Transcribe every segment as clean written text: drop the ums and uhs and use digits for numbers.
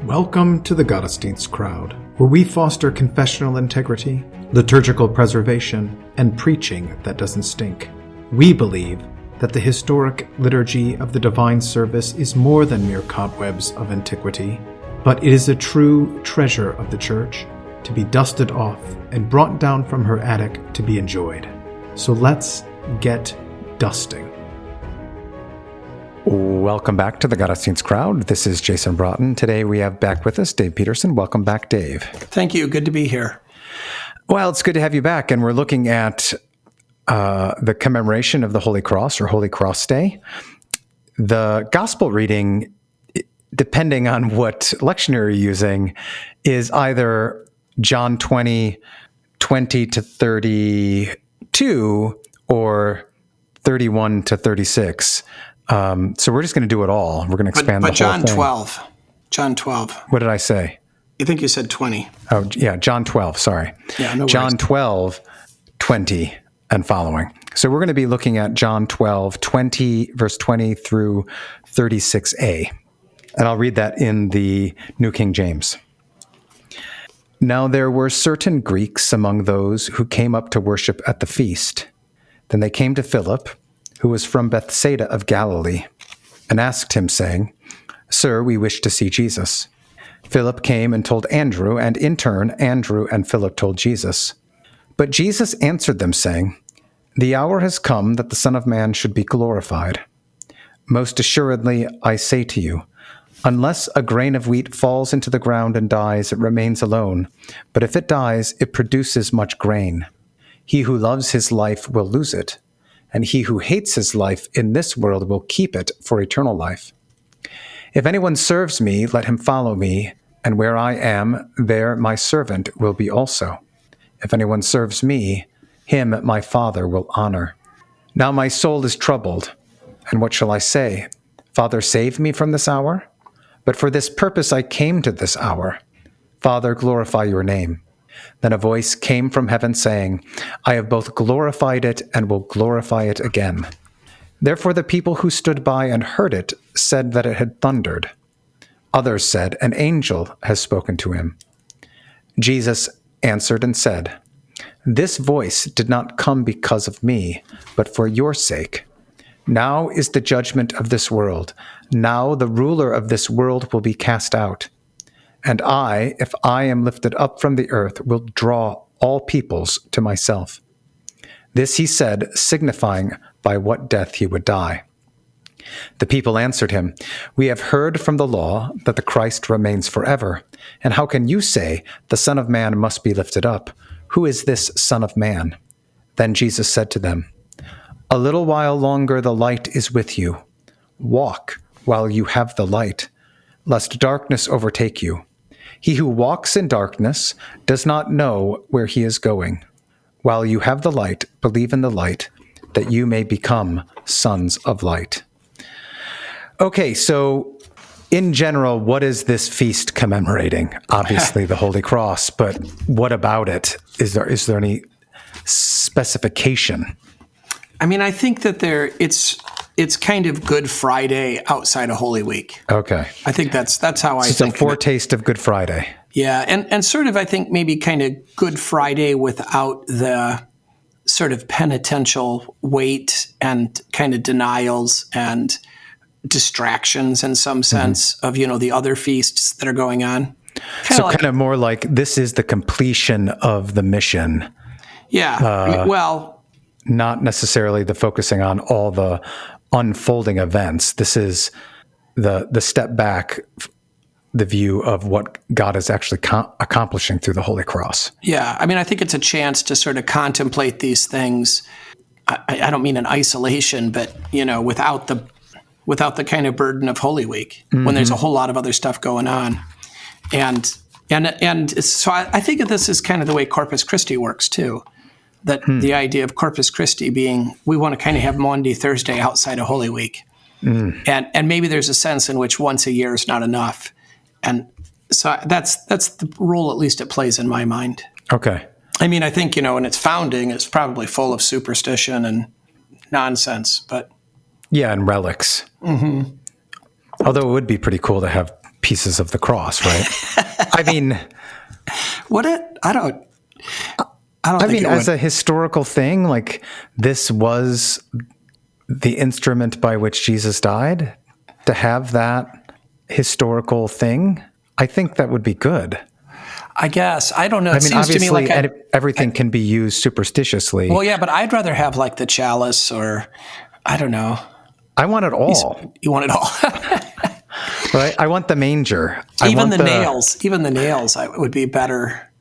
Welcome to the Gottesdienst crowd, where we foster confessional integrity, liturgical preservation, and preaching that doesn't stink. We believe that the historic liturgy of the divine service is more than mere cobwebs of antiquity, but it is a true treasure of the Church, to be dusted off and brought down from her attic to be enjoyed. So let's get dusting. Welcome back to the Gottesdienst crowd. This is Jason Broughton. Today we have back with us Dave Peterson. Welcome back, Dave. Thank you. Good to be here. Well, it's good to have you back, and we're looking at the commemoration of the Holy Cross, or Holy Cross Day. The Gospel reading, depending on what lectionary you're using, is either John 20, 20 to 32, or 31 to 36. So we're just going to do it all. We're going to expand the whole John thing. 12. John 12. What did I say? I think you said 20. Oh, yeah, John 12, sorry. Yeah, no worries. John 12, 20 and following. So we're going to be looking at John 12, 20, verse 20 through 36a. And I'll read that in the New King James. Now there were certain Greeks among those who came up to worship at the feast. Then they came to Philip, who was from Bethsaida of Galilee, and asked him, saying, "Sir, we wish to see Jesus." Philip came and told Andrew, and in turn, Andrew and Philip told Jesus. But Jesus answered them, saying, "The hour has come that the Son of Man should be glorified. Most assuredly, I say to you, unless a grain of wheat falls into the ground and dies, it remains alone. But if it dies, it produces much grain. He who loves his life will lose it, and he who hates his life in this world will keep it for eternal life. If anyone serves me, let him follow me, and where I am, there my servant will be also. If anyone serves me, him my Father will honor. Now my soul is troubled, and what shall I say? Father, save me from this hour? But for this purpose I came to this hour. Father, glorify your name." Then a voice came from heaven saying, "I have both glorified it and will glorify it again." Therefore the people who stood by and heard it said that it had thundered. Others said, "An angel has spoken to him." Jesus answered and said, "This voice did not come because of me, but for your sake. Now is the judgment of this world. Now the ruler of this world will be cast out. And I, if I am lifted up from the earth, will draw all peoples to myself." This he said, signifying by what death he would die. The people answered him, "We have heard from the law that the Christ remains forever. And how can you say, 'The Son of Man must be lifted up'? Who is this Son of Man?" Then Jesus said to them, "A little while longer the light is with you. Walk while you have the light, lest darkness overtake you. He who walks in darkness does not know where he is going. While you have the light, believe in the light, that you may become sons of light." Okay, so in general, what is this feast commemorating? Obviously the Holy Cross, but what about it? Is there any specification? I mean, I think that it's kind of Good Friday outside of Holy Week. Okay. I think that's how I think. It's a foretaste of Good Friday. Yeah, and sort of I think maybe kind of Good Friday without the sort of penitential weight and kind of denials and distractions in some sense of, the other feasts that are going on. Kind of more like this is the completion of the mission. Yeah, Not necessarily the focusing on all the unfolding events. This is the step back, the view of what God is actually accomplishing through the Holy Cross. Yeah, I mean, I think it's a chance to sort of contemplate these things. I don't mean in isolation, but without the kind of burden of Holy Week, when there's a whole lot of other stuff going on, and so I think of this as kind of the way Corpus Christi works too. That the idea of Corpus Christi being, we want to kind of have Maundy Thursday outside of Holy Week. And maybe there's a sense in which once a year is not enough. And so that's the role, at least it plays in my mind. Okay. I mean, I think, in its founding, it's probably full of superstition and nonsense, but. Yeah, and relics. Mm-hmm. Although it would be pretty cool to have pieces of the cross, right? I mean, Would it? I don't think mean, it as would. a historical thing, like this was the instrument by which Jesus died, to have that historical thing, I think that would be good. I guess. I don't know. It I mean, seems to me obviously, like everything can be used superstitiously. well, yeah, but I'd rather have like the chalice or I don't know. I want it all, You want it all. right? I want the manger. Even the nails would be better.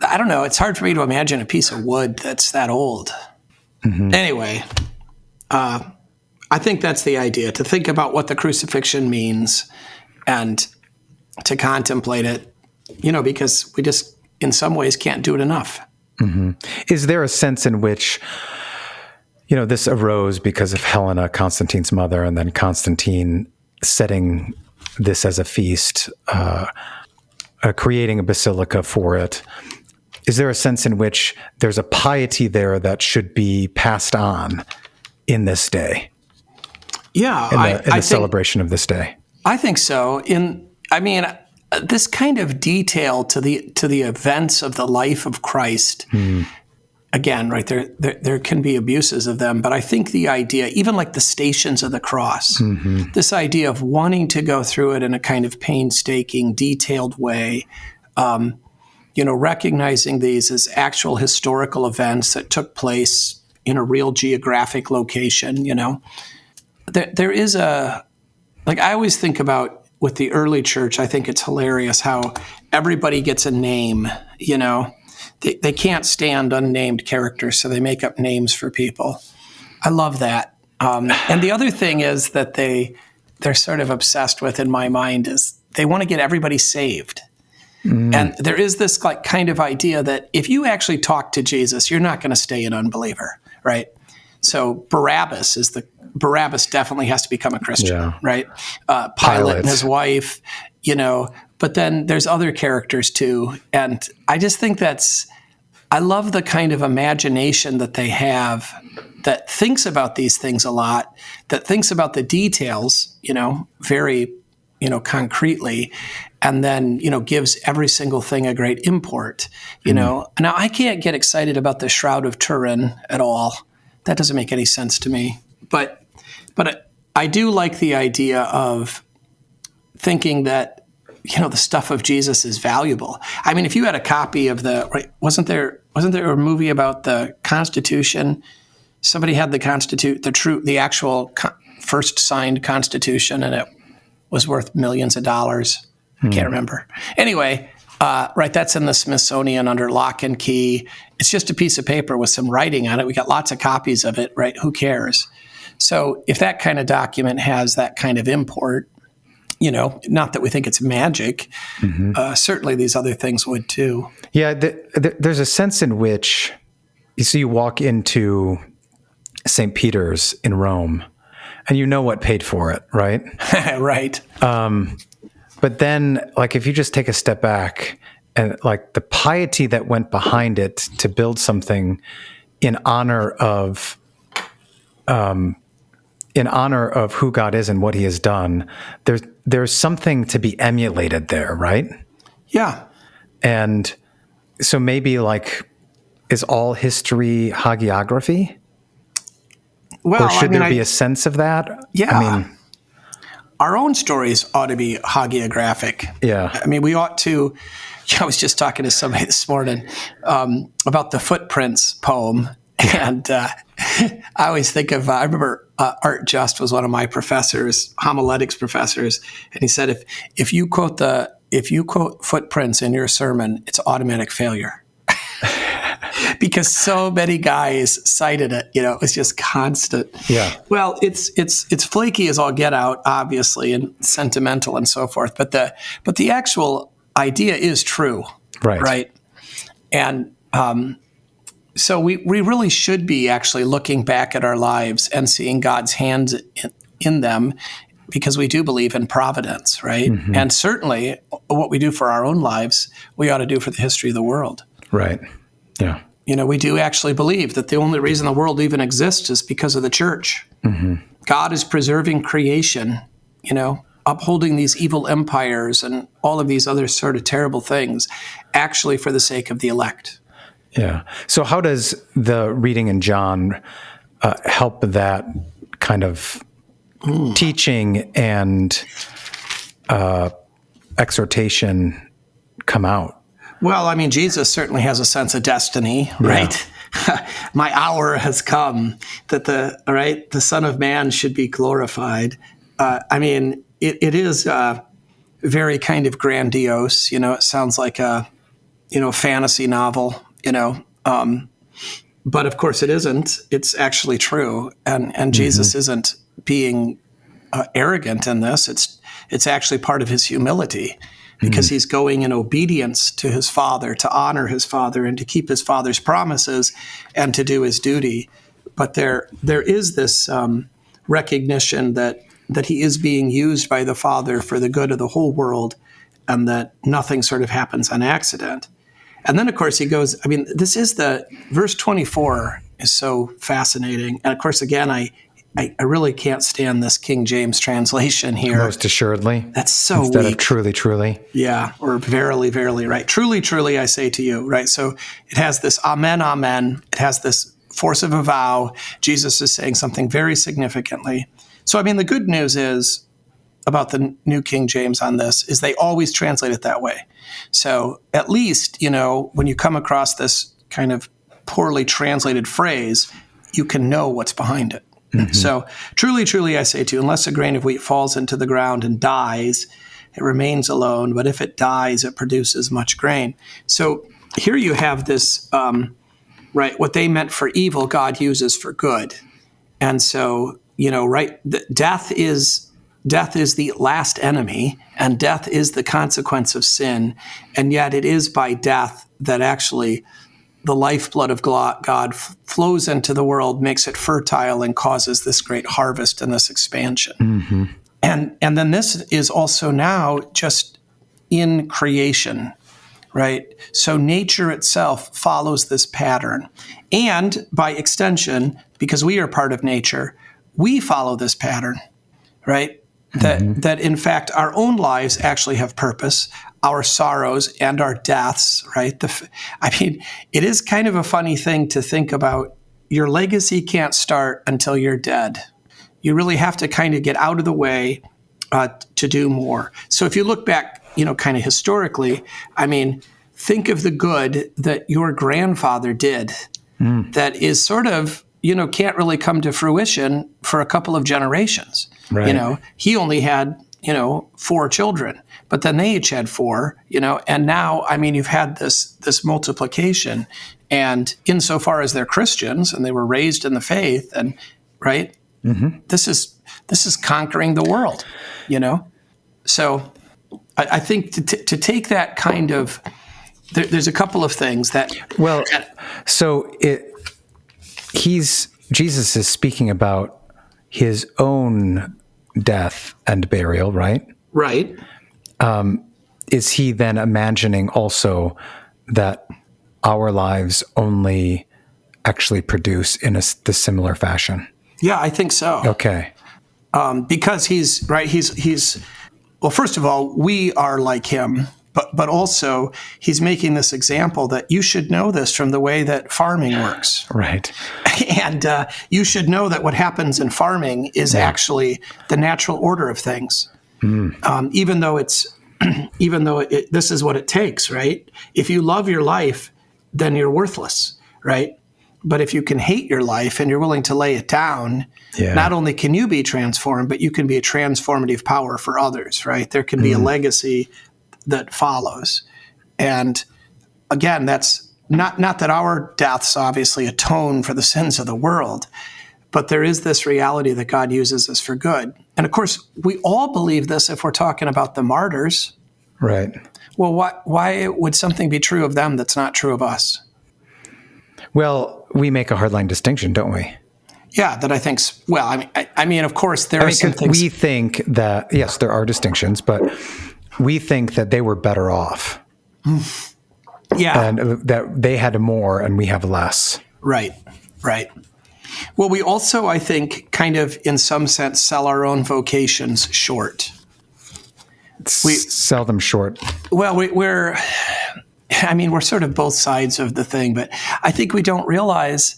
I don't know. It's hard for me to imagine a piece of wood that's that old. Anyway, I think that's the idea, to think about what the crucifixion means and to contemplate it, because we just, in some ways, can't do it enough. Is there a sense in which, this arose because of Helena, Constantine's mother, and then Constantine setting this as a feast, creating a basilica for it? Is there a sense in which there's a piety there that should be passed on in this day? Yeah, in the celebration of this day? I think so. This kind of detail to the events of the life of Christ. Again, right there can be abuses of them, but I think the idea, even like the Stations of the Cross, this idea of wanting to go through it in a kind of painstaking, detailed way, recognizing these as actual historical events that took place in a real geographic location. There is I always think about with the early church, I think it's hilarious how everybody gets a name, They can't stand unnamed characters, so they make up names for people. I love that. And the other thing is that they're sort of obsessed with, in my mind, is they want to get everybody saved. And there is this kind of idea that if you actually talk to Jesus, you're not going to stay an unbeliever, right? So Barabbas definitely has to become a Christian, right? Pilate and his wife, but then there's other characters too. And I just think I love the kind of imagination that they have that thinks about these things a lot, that thinks about the details, very, concretely, and then, gives every single thing a great import, Now, I can't get excited about the Shroud of Turin at all. That doesn't make any sense to me. But I do like the idea of thinking that, the stuff of Jesus is valuable. I mean, if you had a copy of wasn't there a movie about the Constitution? Somebody had the actual first signed Constitution, and it was worth millions of dollars. I can't remember. Anyway, that's in the Smithsonian under lock and key. It's just a piece of paper with some writing on it. We got lots of copies of it, right? Who cares? So if that kind of document has that kind of import, not that we think it's magic, certainly these other things would too. Yeah, there's a sense in which, you walk into St. Peter's in Rome, and what paid for it, right? Right. But then, if you just take a step back and the piety that went behind it to build something in honor of who God is and what He has done, there's something to be emulated there, right? Yeah. And so maybe is all history hagiography? Well, or should there be a sense of that? Yeah. Our own stories ought to be hagiographic. Yeah. We ought to. I was just talking to somebody this morning about the Footprints poem. And I always think of, I remember Art Just was one of my professors, homiletics professors. And he said, if you quote Footprints in your sermon, it's automatic failure. Because so many guys cited it, it was just constant. Yeah. Well, it's flaky as all get out, obviously, and sentimental and so forth. But the actual idea is true, right? And so we really should be actually looking back at our lives and seeing God's hands in them, because we do believe in providence, right? And certainly, what we do for our own lives, we ought to do for the history of the world. Right. Yeah. We do actually believe that the only reason the world even exists is because of the church. God is preserving creation, upholding these evil empires and all of these other sort of terrible things, actually for the sake of the elect. Yeah. So how does the reading in John help that kind of teaching and exhortation come out? Well, I mean, Jesus certainly has a sense of destiny, right? My hour has come that the Son of Man should be glorified. I mean, it is very kind of grandiose. It sounds like a fantasy novel. But of course, it isn't. It's actually true, and Jesus isn't being arrogant in this. It's actually part of his humility, because he's going in obedience to his Father, to honor his Father and to keep his Father's promises and to do his duty. But there is this recognition that he is being used by the Father for the good of the whole world, and that nothing sort of happens on accident. And then, of course, he goes, I mean, verse 24 is so fascinating. And of course, again, I really can't stand this King James translation here. Most assuredly. That's so Instead weak. of truly, truly. Yeah, or verily, verily, right? Truly, truly, I say to you, right? So it has this amen, amen. It has this force of a vow. Jesus is saying something very significantly. So, I mean, the good news is about the New King James on this is they always translate it that way. So at least, when you come across this kind of poorly translated phrase, you can know what's behind it. Mm-hmm. So truly, truly, I say to you, unless a grain of wheat falls into the ground and dies, it remains alone. But if it dies, it produces much grain. So here you have this, right, what they meant for evil, God uses for good. And so, right, death is the last enemy, and death is the consequence of sin. And yet it is by death that actually the lifeblood of God flows into the world, makes it fertile, and causes this great harvest and this expansion. Mm-hmm. And then this is also now just in creation, right? So nature itself follows this pattern. And by extension, because we are part of nature, we follow this pattern, right? That in fact our own lives actually have purpose, our sorrows and our deaths, right? It is kind of a funny thing to think about. Your legacy can't start until you're dead. You really have to kind of get out of the way to do more. So if you look back, kind of historically, I mean, think of the good that your grandfather did that is sort of, can't really come to fruition for a couple of generations. Right. He only had, 4 children, but then they each had 4, and now, I mean, you've had this multiplication, and insofar as they're Christians and they were raised in the faith, and right, this is conquering the world, So I think to take that kind of, there's a couple of things that. Well, so Jesus is speaking about his own death and burial, right? Right. Is he then imagining also that our lives only actually produce in the similar fashion? Yeah, I think so. Okay. Because he's right. He's well. First of all, we are like him, but also he's making this example that you should know this from the way that farming works. Right. And you should know that what happens in farming is actually the natural order of things. Even though this is what it takes, right? If you love your life, then you're worthless, right? But if you can hate your life and you're willing to lay it down, not only can you be transformed, but you can be a transformative power for others, right? There can be a legacy that follows. And again, that's not that our deaths obviously atone for the sins of the world, but there is this reality that God uses us for good. And of course, we all believe this if we're talking about the martyrs. Right. Well, why would something be true of them that's not true of us? Well, we make a hardline distinction, don't we? Yeah, that I think. Well, I mean, of course, there are some things. We think that yes, there are distinctions, but we think that they were better off. Yeah, and that they had more and we have less. Right. Well, we also, I think, kind of in some sense, sell our own vocations short. sell them short. Well, we're sort of both sides of the thing, but I think we don't realize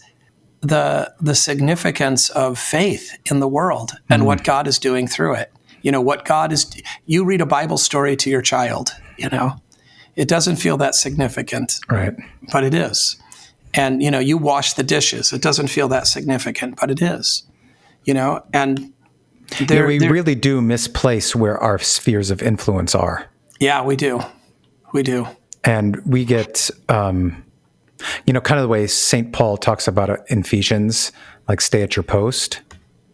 the significance of faith in the world and what God is doing through it. You read a Bible story to your child, it doesn't feel that significant, right? But it is. And, you wash the dishes. It doesn't feel that significant, but it is, and we really do misplace where our spheres of influence are. Yeah, we do. We do. And we get, kind of the way St. Paul talks about it in Ephesians, like stay at your post.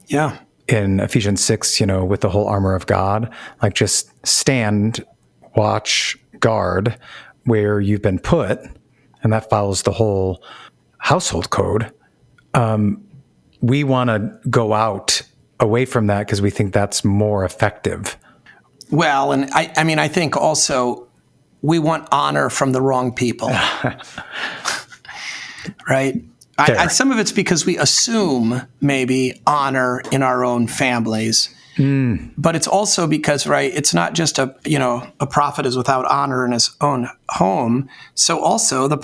Yeah. In Ephesians 6, with the whole armor of God, like just stand, watch, guard where you've been put. And that follows the whole household code. We want to go out away from that because we think that's more effective. Well, and I think also we want honor from the wrong people, right? Some of it's because we assume maybe honor in our own families, but it's also because, right, it's not just a prophet is without honor in his own home. So also the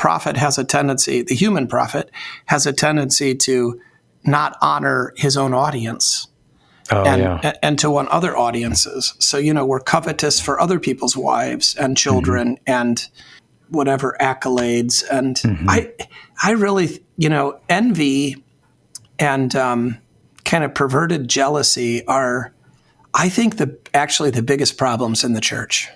human prophet has a tendency to not honor his own audience. And to want other audiences. So, we're covetous for other people's wives and children and whatever accolades. And I really, envy and kind of perverted jealousy are, I think, actually the biggest problems in the church.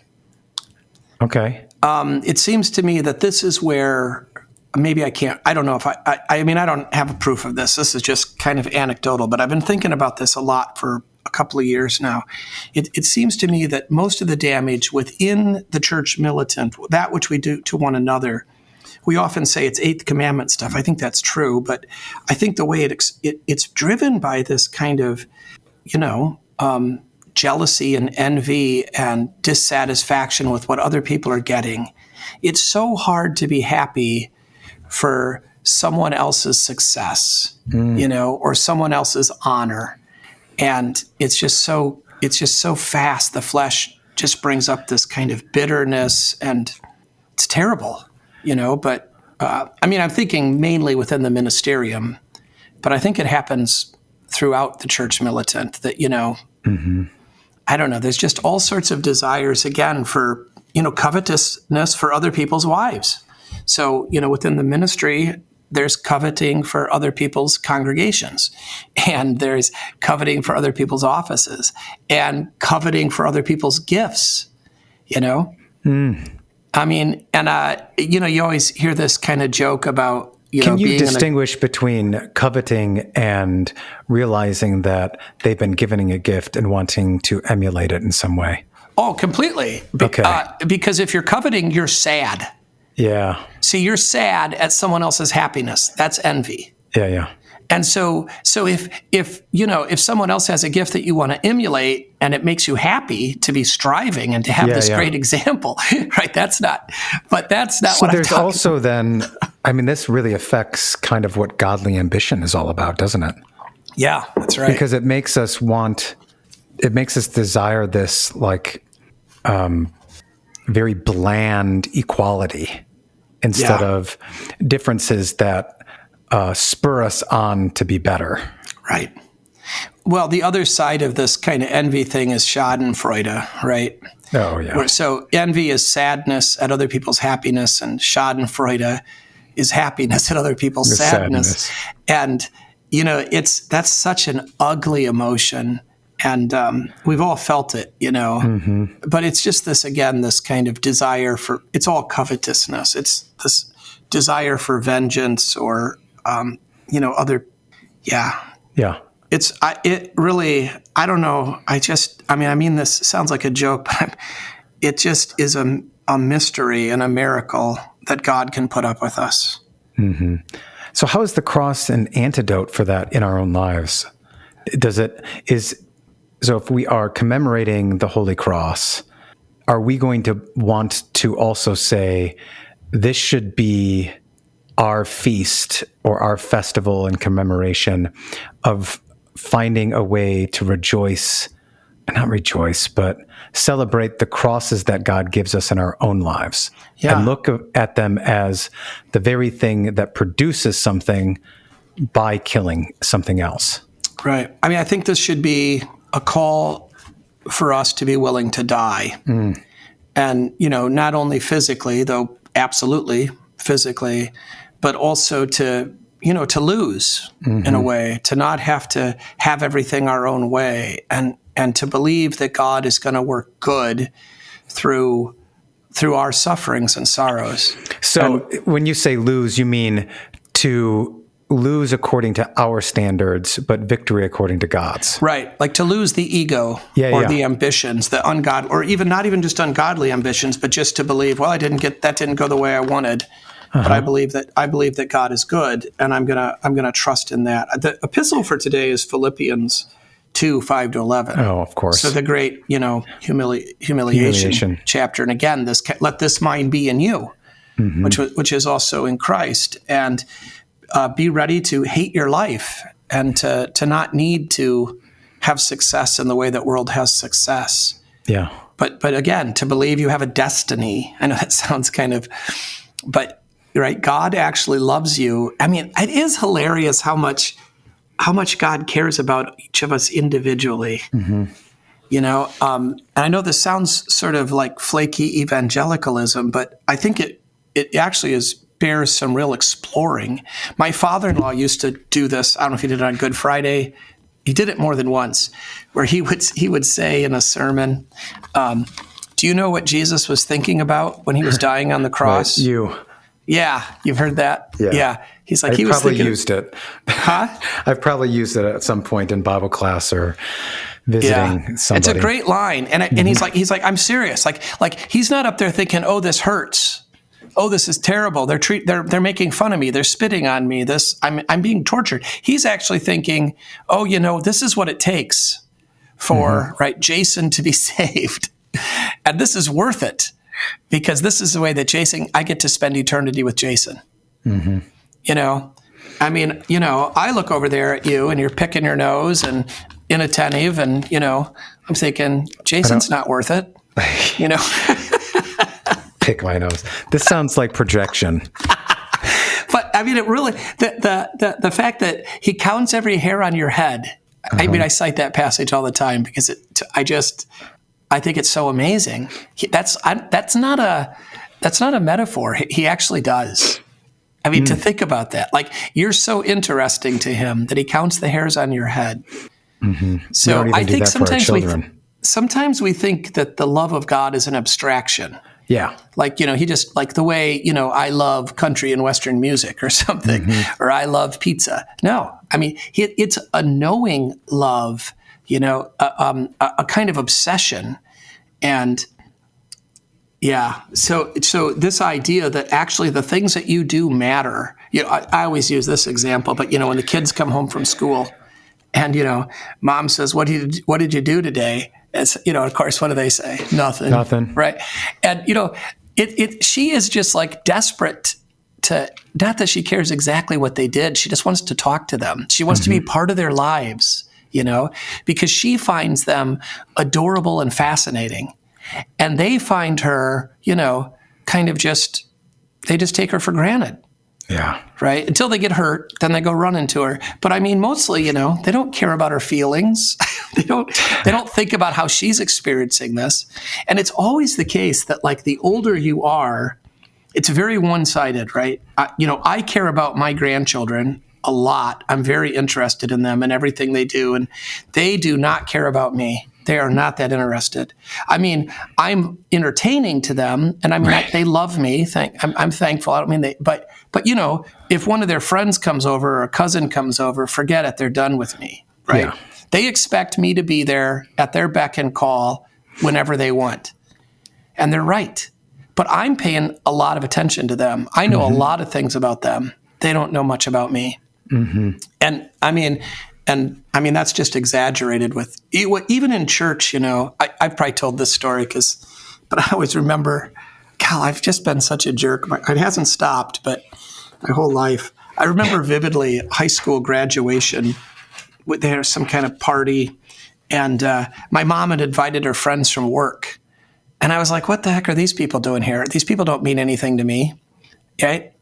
Okay. It seems to me that this is where maybe I can't, I don't know if I don't have a proof of this. This is just kind of anecdotal, but I've been thinking about this a lot for a couple of years now. It seems to me that most of the damage within the church militant, that which we do to one another, we often say it's Eighth Commandment stuff. I think that's true, but I think the way it's driven by this kind of, jealousy and envy and dissatisfaction with what other people are getting. It's so hard to be happy for someone else's success, or someone else's honor. And it's just so fast. The flesh just brings up this kind of bitterness, and it's terrible, but I'm thinking mainly within the ministerium, but I think it happens throughout the church militant that, I don't know, there's just all sorts of desires again for, covetousness for other people's wives. So, within the ministry, there's coveting for other people's congregations, and there's coveting for other people's offices, and coveting for other people's gifts, you always hear this kind of joke about, Can you distinguish between coveting and realizing that they've been given a gift and wanting to emulate it in some way? Oh, completely. Okay. Because if you're coveting, you're sad. Yeah. See, you're sad at someone else's happiness. That's envy. Yeah. And so if someone else has a gift that you want to emulate and it makes you happy to be striving and to have this great example, right? That's not what I'm talking about. So there's also then, this really affects kind of what godly ambition is all about, doesn't it? Yeah, that's right. Because it makes us desire this very bland equality instead of differences that spur us on to be better. Right. Well, the other side of this kind of envy thing is Schadenfreude, right? Oh, yeah. So envy is sadness at other people's happiness, and Schadenfreude is happiness at other people's sadness. And, that's such an ugly emotion. And we've all felt it, but it's just this kind of desire for, it's all covetousness. It's this desire for vengeance or, other, yeah. It really, I don't know. This sounds like a joke, but it just is a mystery and a miracle that God can put up with us. Mm-hmm. So how is the cross an antidote for that in our own lives? So if we are commemorating the Holy Cross, are we going to want to also say, this should be our feast or our festival in commemoration of finding a way to rejoice not rejoice, but celebrate the crosses that God gives us in our own lives, Yeah. and look at them as the very thing that produces something by killing something else. Right. I mean, I think this should be a call for us to be willing to die. And, not only physically, though absolutely physically, but also to lose in a way, to not have to have everything our own way, and to believe that God is going to work good through our sufferings and sorrows. So when you say lose, you mean to lose according to our standards, but victory according to God's. Right. Like to lose the ego the ambitions, the ungodly, or even not even just ungodly ambitions, but just to believe, well, that didn't go the way I wanted. But I believe that God is good, and I'm gonna trust in that. The epistle for today is Philippians 2:5-11. Oh, of course. So the great, humiliation chapter. And again, let this mind be in you, which is also in Christ, and be ready to hate your life and to not need to have success in the way that world has success. Yeah. But again, to believe you have a destiny. I know that sounds but right, God actually loves you. I mean, it is hilarious how much God cares about each of us individually. And I know this sounds sort of like flaky evangelicalism, but I think it actually bears some real exploring. My father-in-law used to do this. I don't know if he did it on Good Friday. He did it more than once, where he would say in a sermon, do you know what Jesus was thinking about when he was dying on the cross? Right, you. Yeah, you've heard that? Yeah. He's like, I've probably used it. Huh? I've probably used it at some point in Bible class or visiting somebody. It's a great line. And he's like, I'm serious. Like he's not up there thinking, oh, this hurts. Oh, this is terrible. They're making fun of me. They're spitting on me. I'm being tortured. He's actually thinking, oh, this is what it takes for Jason to be saved. And this is worth it. Because this is the way that I get to spend eternity with Jason. I mean, I look over there at you and you're picking your nose and inattentive, and, I'm thinking, Jason's not worth it. Pick my nose. This sounds like projection. But I mean, it really, the fact that he counts every hair on your head. I mean, I cite that passage all the time because I think it's so amazing. That's not a metaphor. He actually does. I mean, to think about that, like you're so interesting to him that he counts the hairs on your head. So I think sometimes we think that the love of God is an abstraction. Yeah. Like, he just like the way, I love country and Western music or something, or I love pizza. No, I mean, it's a knowing love, a kind of obsession. And so this idea that actually the things that you do matter. I always use this example, but when the kids come home from school and mom says, what did you do today? It's, of course, what do they say? Nothing. Right. And she is just like desperate to, not that she cares exactly what they did. She just wants to talk to them. She wants to be part of their lives. Because she finds them adorable and fascinating. And they find her, kind of they just take her for granted. Yeah. Right? Until they get hurt, then they go run into her. But I mean, mostly, they don't care about her feelings. They don't think about how she's experiencing this. And it's always the case that like the older you are, it's very one-sided, right? I care about my grandchildren a lot. I'm very interested in them and everything they do, and they do not care about me. They are not that interested. I mean, I'm entertaining to them, and I mean, they love me. I'm thankful. I don't mean but if one of their friends comes over or a cousin comes over, forget it. They're done with me, right? Yeah. They expect me to be there at their beck and call whenever they want, and they're right. But I'm paying a lot of attention to them. I know a lot of things about them. They don't know much about me. And I mean, that's just exaggerated with, even in church, I've probably told this story but I always remember, God, I've just been such a jerk. It hasn't stopped, but my whole life. I remember vividly high school graduation. There's some kind of party, And my mom had invited her friends from work. And I was like, what the heck are these people doing here? These people don't mean anything to me. Right?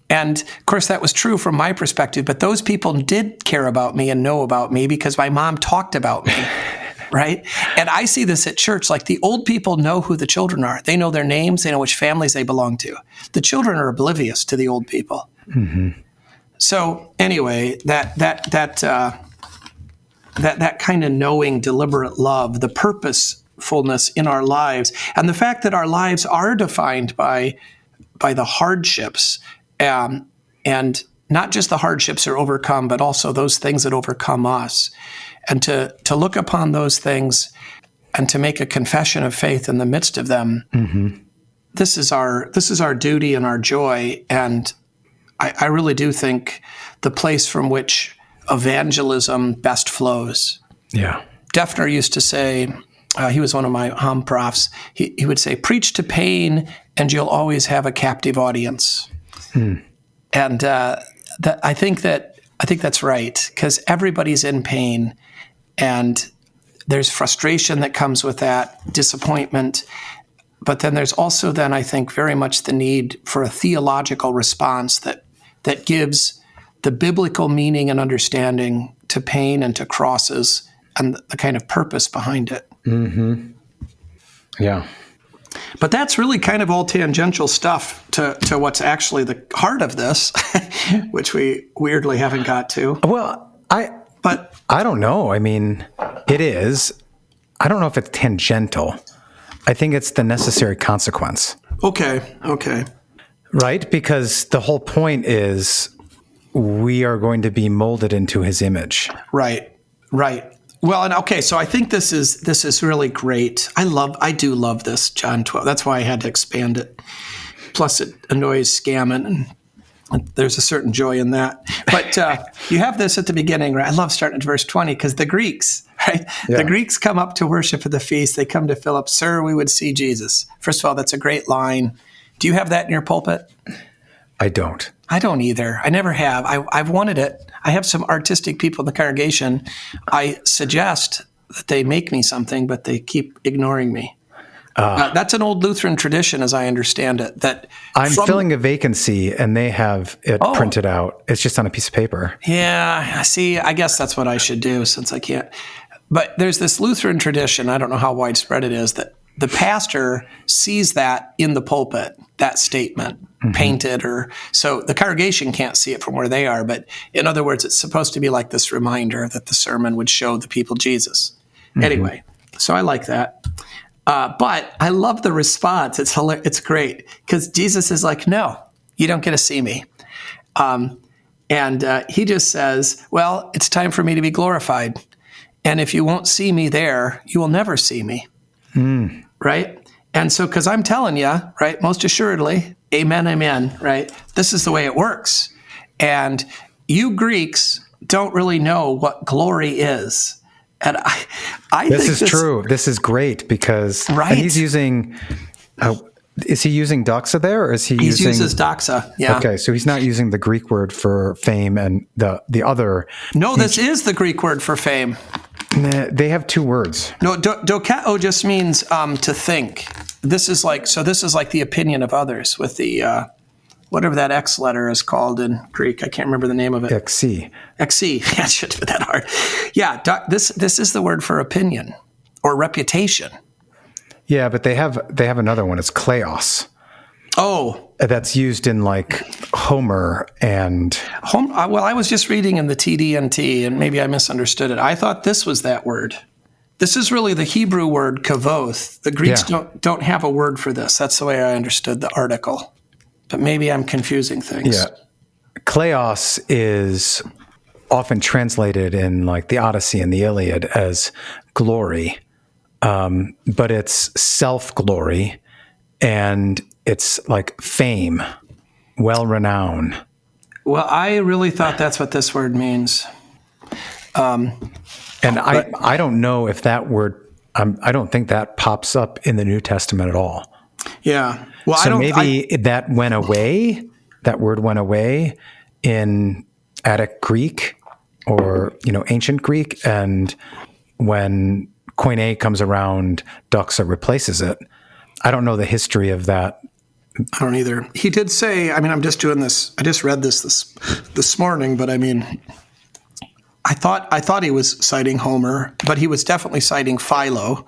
And of course, that was true from my perspective. But those people did care about me and know about me because my mom talked about me. Right? And I see this at church. Like the old people know who the children are. They know their names. They know which families they belong to. The children are oblivious to the old people. Mm-hmm. So anyway, that kind of knowing, deliberate love, the purposefulness in our lives, and the fact that our lives are defined by the hardships, and not just the hardships are overcome, but also those things that overcome us. And to look upon those things and to make a confession of faith in the midst of them, mm-hmm. This is our duty and our joy. And I really do think the place from which evangelism best flows. Yeah. Defner used to say, he was one of my hum profs, he would say, preach to pain and you'll always have a captive audience. And I think that's right, because everybody's in pain. And there's frustration that comes with that, disappointment. But then there's also then, I think, very much the need for a theological response that gives the biblical meaning and understanding to pain and to crosses and the kind of purpose behind it. Mm-hmm. Yeah. But that's really kind of all tangential stuff to what's actually the heart of this, which we weirdly haven't got to. Well, I don't know. I mean, it is. I don't know if it's tangential. I think it's the necessary consequence. Okay. Right? Because the whole point is we are going to be molded into his image. Right. Well, and okay, so I think this is really great. I do love this, John 12. That's why I had to expand it. Plus, it annoys Scammon, and there's a certain joy in that. But you have this at the beginning, right? I love starting at verse 20 because the Greeks, right? Yeah. The Greeks come up to worship at the feast. They come to Philip, "Sir, we would see Jesus." First of all, that's a great line. Do you have that in your pulpit? I don't. I don't either. I never have. I've wanted it. I have some artistic people in the congregation. I suggest that they make me something, but they keep ignoring me. That's an old Lutheran tradition, as I understand it. That I'm filling a vacancy, and they have it printed out. It's just on a piece of paper. Yeah. See, I guess that's what I should do since I can't. But there's this Lutheran tradition, I don't know how widespread it is, that the pastor sees that in the pulpit, that statement, mm-hmm. painted, or so the congregation can't see it from where they are. But in other words, it's supposed to be like this reminder that the sermon would show the people Jesus. Mm-hmm. Anyway, so I like that. But I love the response. It's hilarious. It's great because Jesus is like, "No, you don't get to see me." And he just says, "Well, it's time for me to be glorified. And if you won't see me there, you will never see me." Mm. Right? And so, because I'm telling you, right, most assuredly, amen, amen, right? This is the way it works. And you Greeks don't really know what glory is. And I think this is true. This is great because and he's using, is he using doxa there or is he using? He uses doxa, yeah. Okay, so he's not using the Greek word for fame and the other. No, this is the Greek word for fame. They have two words. No, dokeo just means to think. This is like the opinion of others with the whatever that X letter is called in Greek. I can't remember the name of it. Xi. Xi. Yeah, it shouldn't be that hard. Yeah, this is the word for opinion or reputation. Yeah, but they have another one. It's kleos. Oh, that's used in like Homer and well, I was just reading in the TDNT, and maybe I misunderstood it. I thought this was that word. This is really the Hebrew word kavoth. The Greeks don't have a word for this. That's the way I understood the article. But maybe I'm confusing things. Yeah, kleos is often translated in like the Odyssey and the Iliad as glory, but it's self-glory, and it's like fame, well-renowned. Well, I really thought that's what this word means. I don't know if that word, I don't think that pops up in the New Testament at all. Yeah. Well, so maybe that went away, that word went away in Attic Greek or, ancient Greek, and when Koine comes around, Doxa replaces it. I don't know the history of that. I don't either. He did say, I mean, I'm just doing this. I just read this morning, but I mean, I thought he was citing Homer, but he was definitely citing Philo.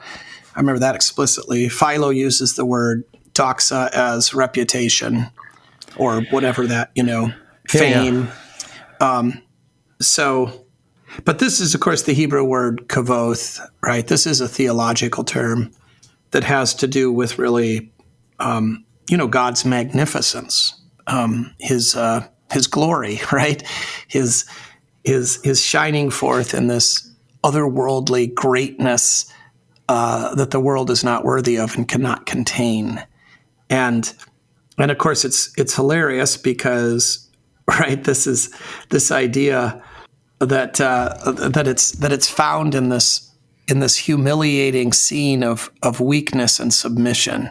I remember that explicitly. Philo uses the word doxa as reputation or whatever that, fame. Yeah. But this is, of course, the Hebrew word kavoth, right? This is a theological term that has to do with really, God's magnificence, his glory, right? His shining forth in this otherworldly greatness that the world is not worthy of and cannot contain. And of course, it's hilarious because, right, this is this idea that it's found in this humiliating scene of weakness and submission,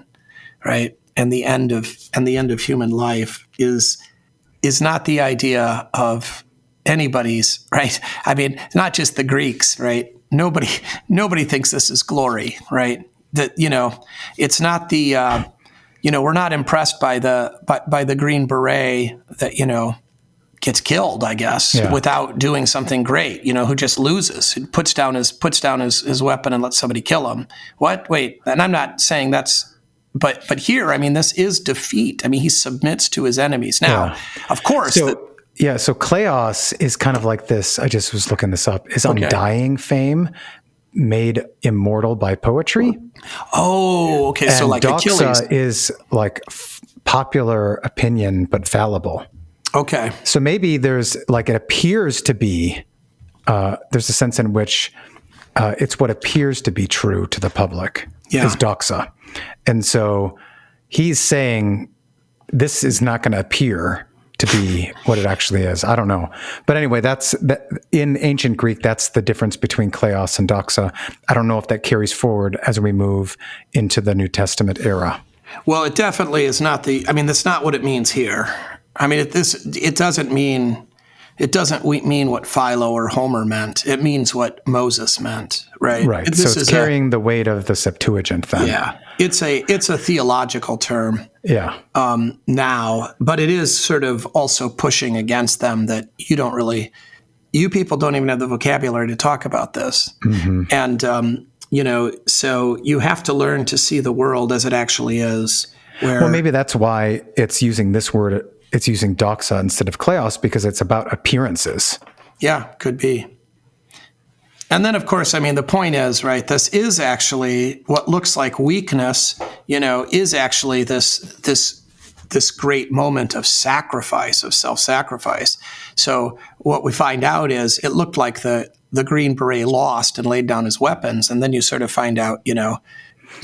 right? And the end of human life is not the idea of anybody's, right? I mean, not just the Greeks, right? Nobody thinks this is glory, right? That, it's not the, we're not impressed by the Green Beret that, gets killed, I guess, without doing something great, who just loses, who puts down his weapon and lets somebody kill him. What? Wait, and I'm not saying that's, but here, I mean, this is defeat. I mean, he submits to his enemies. Now, of course. So Kleos is kind of like this, I just was looking this up, is undying fame made immortal by poetry. Oh, okay. And so like doxa Achilles is like popular opinion, but fallible. Okay. So maybe there's like, it appears to be, there's a sense in which it's what appears to be true to the public is doxa. And so he's saying this is not going to appear to be what it actually is. I don't know. But anyway, in ancient Greek, that's the difference between kleos and doxa. I don't know if that carries forward as we move into the New Testament era. Well, it definitely is not that's not what it means here. I mean, it doesn't mean what Philo or Homer meant. It means what Moses meant, right? Right. So it's carrying the weight of the Septuagint then. Yeah. It's a theological term. Yeah. Now, but it is sort of also pushing against them that you people don't even have the vocabulary to talk about this. Mm-hmm. And, so you have to learn to see the world as it actually is. Well, maybe that's why it's using this word. It's using doxa instead of kleos because it's about appearances. Yeah, could be. And then, of course, I mean, the point is, right, this is actually what looks like weakness, is actually this great moment of sacrifice, of self-sacrifice. So what we find out is it looked like the Green Beret lost and laid down his weapons. And then you sort of find out,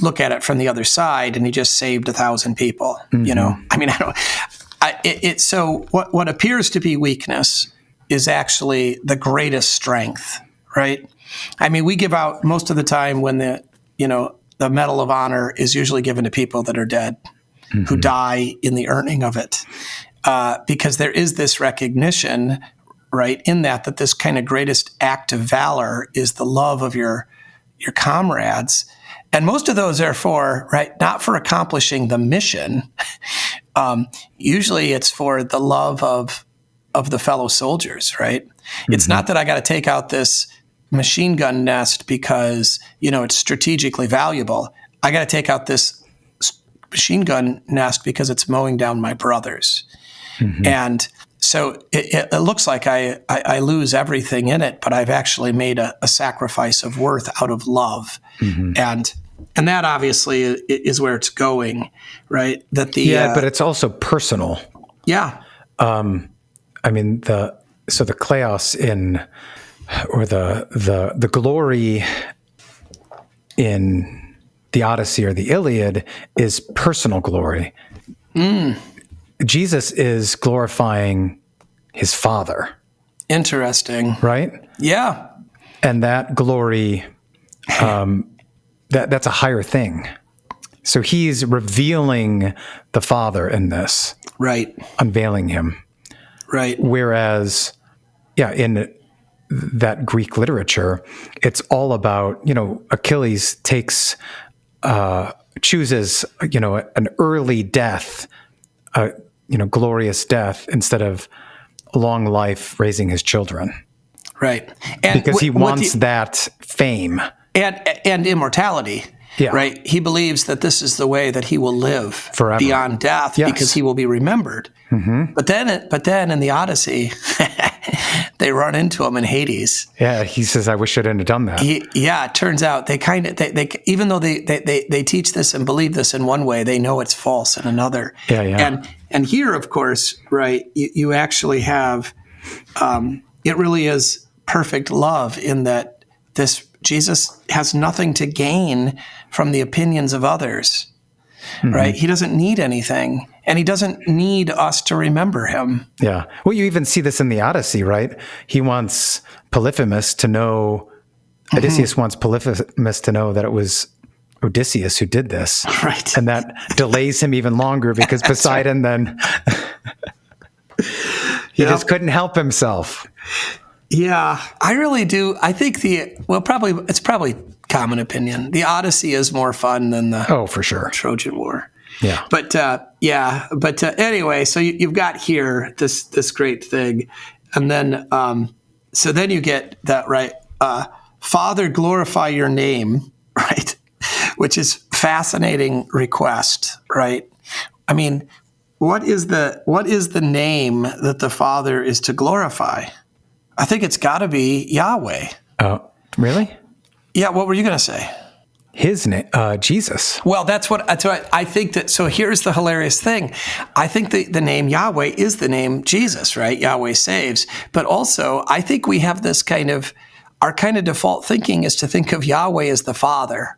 look at it from the other side and he just saved 1,000 people, Mm-hmm. I mean, so what appears to be weakness is actually the greatest strength, right? I mean, we give out most of the time when the Medal of Honor is usually given to people that are dead, mm-hmm. who die in the earning of it, because there is this recognition, right, in that this kind of greatest act of valor is the love of your comrades. And most of those are not for accomplishing the mission. Usually it's for the love of the fellow soldiers, right? Mm-hmm. It's not that I got to take out this machine gun nest because, it's strategically valuable. I got to take out this machine gun nest because it's mowing down my brothers. Mm-hmm. And so it looks like I lose everything in it, but I've actually made a sacrifice of worth out of love. Mm-hmm. And that obviously is where it's going, right? But it's also personal. Yeah. I mean, the kleos or the glory in the Odyssey or the Iliad is personal glory. Mm. Jesus is glorifying his Father. Interesting. Right? Yeah. And that glory, that's a higher thing. So he's revealing the Father in this. Right. Unveiling him. Right. Whereas, in that Greek literature, it's all about, Achilles chooses, an early death, glorious death instead of long life raising his children. Right. And because he wants that fame. And immortality. Yeah. Right. He believes that this is the way that he will live forever beyond death, yes. because he will be remembered. Mm-hmm. But then in the Odyssey, they run into him in Hades. Yeah, he says, "I wish I hadn't have done that." It turns out they even though they teach this and believe this in one way, they know it's false in another. Yeah. And here, of course, right, you actually have it really is perfect love in that this Jesus has nothing to gain from the opinions of others, right? He doesn't need anything, and he doesn't need us to remember him. Yeah. Well, you even see this in the Odyssey, right? He wants Polyphemus to know, Odysseus wants Polyphemus to know that it was Odysseus who did this. Right. And that delays him even longer because Poseidon then, he just couldn't help himself. Yeah, I really do. I think it's probably common opinion. The Odyssey is more fun than the for sure Trojan War. Yeah, but anyway, so you've got here this great thing, and then so then you get that right. Father, glorify your name, right? Which is fascinating request, right? I mean, what is the name that the Father is to glorify? I think it's got to be Yahweh. Oh, really? Yeah. What were you going to say? His name, Jesus. Well, that's what I think that. So here's the hilarious thing. I think the name Yahweh is the name Jesus, right? Yahweh saves. But also, I think we have this our kind of default thinking is to think of Yahweh as the Father.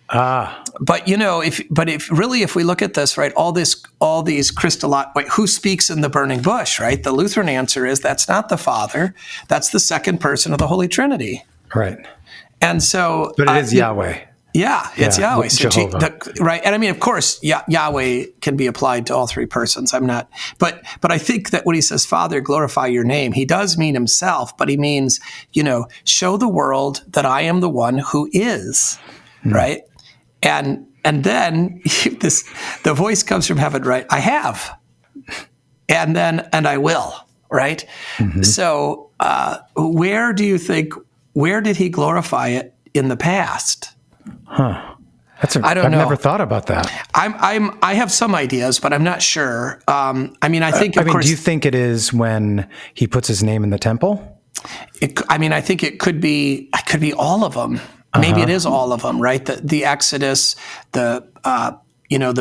But if we look at this, right, all these who speaks in the burning bush, right? The Lutheran answer is that's not the Father, that's the second person of the Holy Trinity, right? And so, but it is Yahweh. Yeah, it's Yahweh. So right, and I mean, of course, Yahweh can be applied to all three persons. But I think that when he says, "Father, glorify your name," he does mean himself, but he means, show the world that I am the one who is, right? And then the voice comes from heaven, right? I have, and I will, right? Mm-hmm. So where did he glorify it in the past? Huh. I've never thought about that. I have some ideas, but I'm not sure. I think, of course. Do you think it is when he puts his name in the temple? I think it could be all of them. Maybe it is all of them, right? The Exodus, the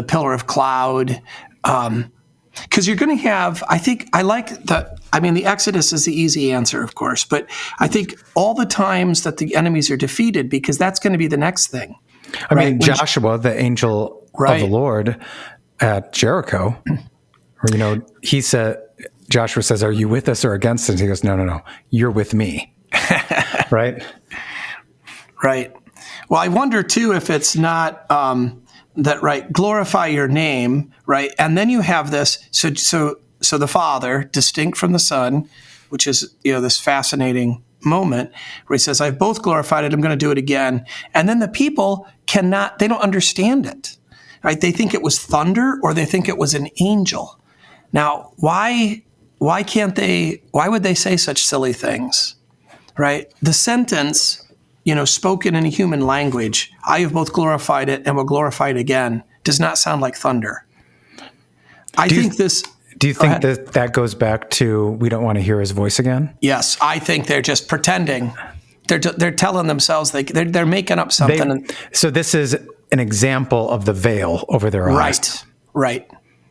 pillar of cloud, because you're going to have. The Exodus is the easy answer, of course, but I think all the times that the enemies are defeated, because that's going to be the next thing. I mean, Joshua, the angel of the Lord at Jericho, he said, Joshua says, "Are you with us or against us?" He goes, No, you're with me, right? Right. Well, I wonder too if it's not that, right? Glorify your name, right? And then you have this. So the Father, distinct from the Son, which is this fascinating moment where he says, "I've both glorified it. I'm going to do it again." And then the people they don't understand it, right? They think it was thunder or they think it was an angel. Now, why would they say such silly things, right? The sentence, spoken in a human language, "I have both glorified it and will glorify it again," does not sound like thunder. Do you think that goes back to we don't want to hear his voice again? Yes, I think they're just pretending. They're telling themselves they're making up something. So this is an example of the veil over their eyes. Right.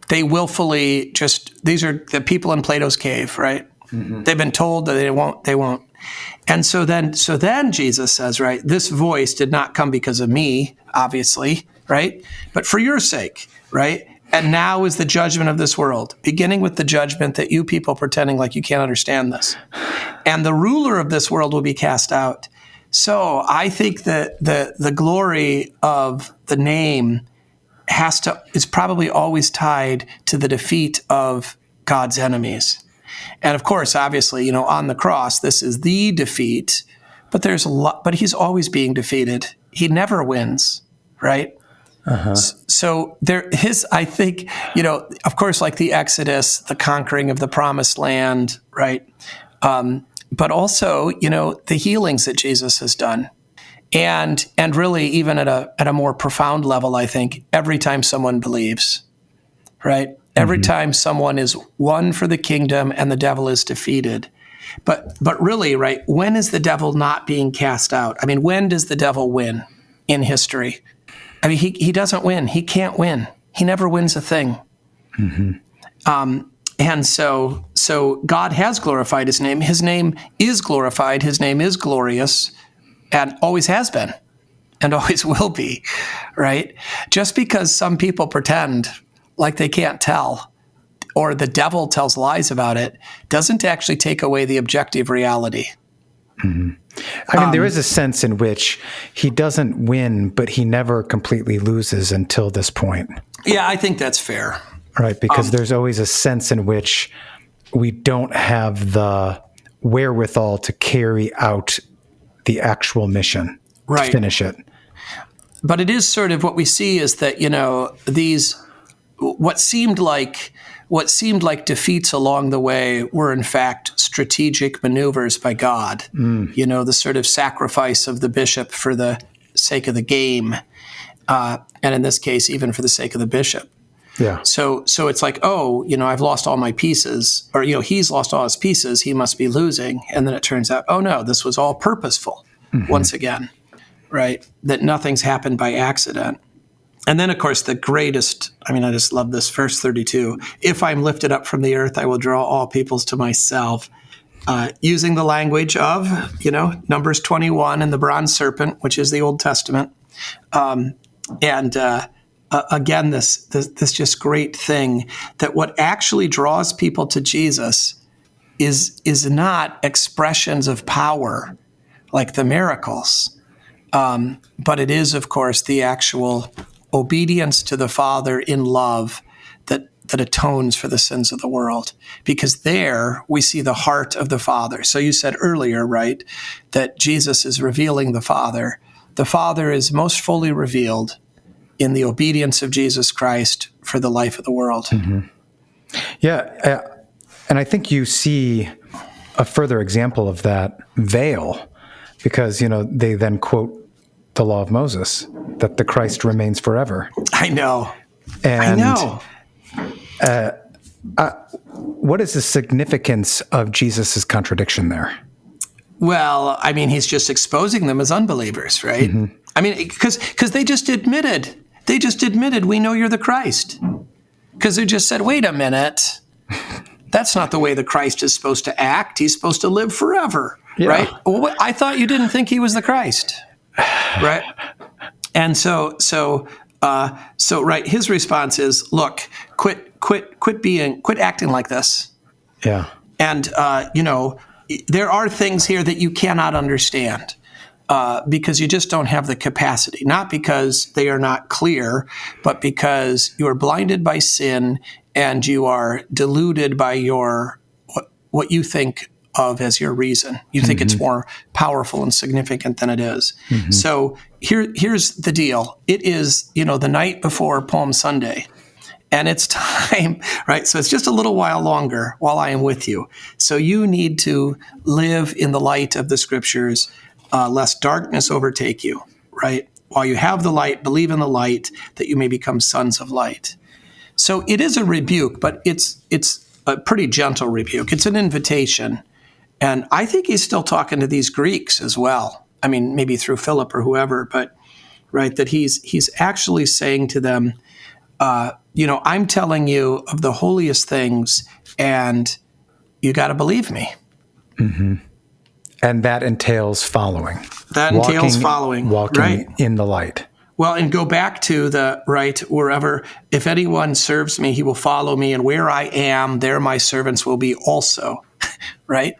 They willfully these are the people in Plato's cave, right? Mm-hmm. They've been told that they won't. And so then Jesus says, right, this voice did not come because of me, obviously, right? But for your sake, right? And now is the judgment of this world, beginning with the judgment that you people pretending like you can't understand this. And the ruler of this world will be cast out. So I think that the glory of the name is probably always tied to the defeat of God's enemies. And of course, obviously, on the cross, this is the defeat, but there's a lot, but he's always being defeated. He never wins, right? So I think, of course, like the Exodus, the conquering of the promised land, right? But also, the healings that Jesus has done. And really, even at a more profound level, I think every time someone believes, right? Every time someone is won for the kingdom and the devil is defeated. But really, right, when is the devil not being cast out? I mean, when does the devil win in history? I mean, he doesn't win. He can't win. He never wins a thing. And so God has glorified his name. His name is glorified. His name is glorious and always has been and always will be, right? Just because some people pretend like they can't tell or the devil tells lies about it doesn't actually take away the objective reality. I mean, there is a sense in which he doesn't win, but he never completely loses until this point. Yeah, I think that's fair. Right, because there's always a sense in which we don't have the wherewithal to carry out the actual mission, to finish it. But it is sort of what we see is that, these what seemed like defeats along the way were in fact strategic maneuvers by God. The sort of sacrifice of the bishop for the sake of the game, and in this case, even for the sake of the bishop. Yeah. So it's like, I've lost all my pieces, or he's lost all his pieces. He must be losing, and then it turns out, oh no, this was all purposeful. Once again, right? That nothing's happened by accident. And then, of course, the greatest, I just love this, verse 32. If I'm lifted up from the earth, I will draw all peoples to myself. Using the language of, Numbers 21 and the bronze serpent, which is the Old Testament. Again, this just great thing that what actually draws people to Jesus is not expressions of power like the miracles, but it is, of course, the actual obedience to the Father in love that atones for the sins of the world. Because there we see the heart of the Father. So you said earlier, right, that Jesus is revealing the Father. The Father is most fully revealed in the obedience of Jesus Christ for the life of the world. Yeah, and I think you see a further example of that veil, because, they then quote the law of Moses, that the Christ remains forever. I know. And what is the significance of Jesus' contradiction there? Well, he's just exposing them as unbelievers, right? Because they just admitted, we know you're the Christ. Because they just said, wait a minute, that's not the way the Christ is supposed to act. He's supposed to live forever, right? Well, I thought you didn't think he was the Christ, right? And so, right, his response is, look, quit acting like this. Yeah. And, there are things here that you cannot understand. Because you just don't have the capacity, not because they are not clear, but because you are blinded by sin and you are deluded by what you think of as your reason. You think it's more powerful and significant than it is. So here's the deal. It is, the night before Palm Sunday, and it's time, right? So it's just a little while longer while I am with you. So you need to live in the light of the Scriptures, lest darkness overtake you, right? While you have the light, believe in the light, that you may become sons of light. So it is a rebuke, but it's a pretty gentle rebuke. It's an invitation. And I think he's still talking to these Greeks as well. Maybe through Philip or whoever, but right, that he's actually saying to them, I'm telling you of the holiest things, and you got to believe me. And that entails following. Walking right in the light. Well, and go back to wherever, if anyone serves me, he will follow me, and where I am, there my servants will be also, right?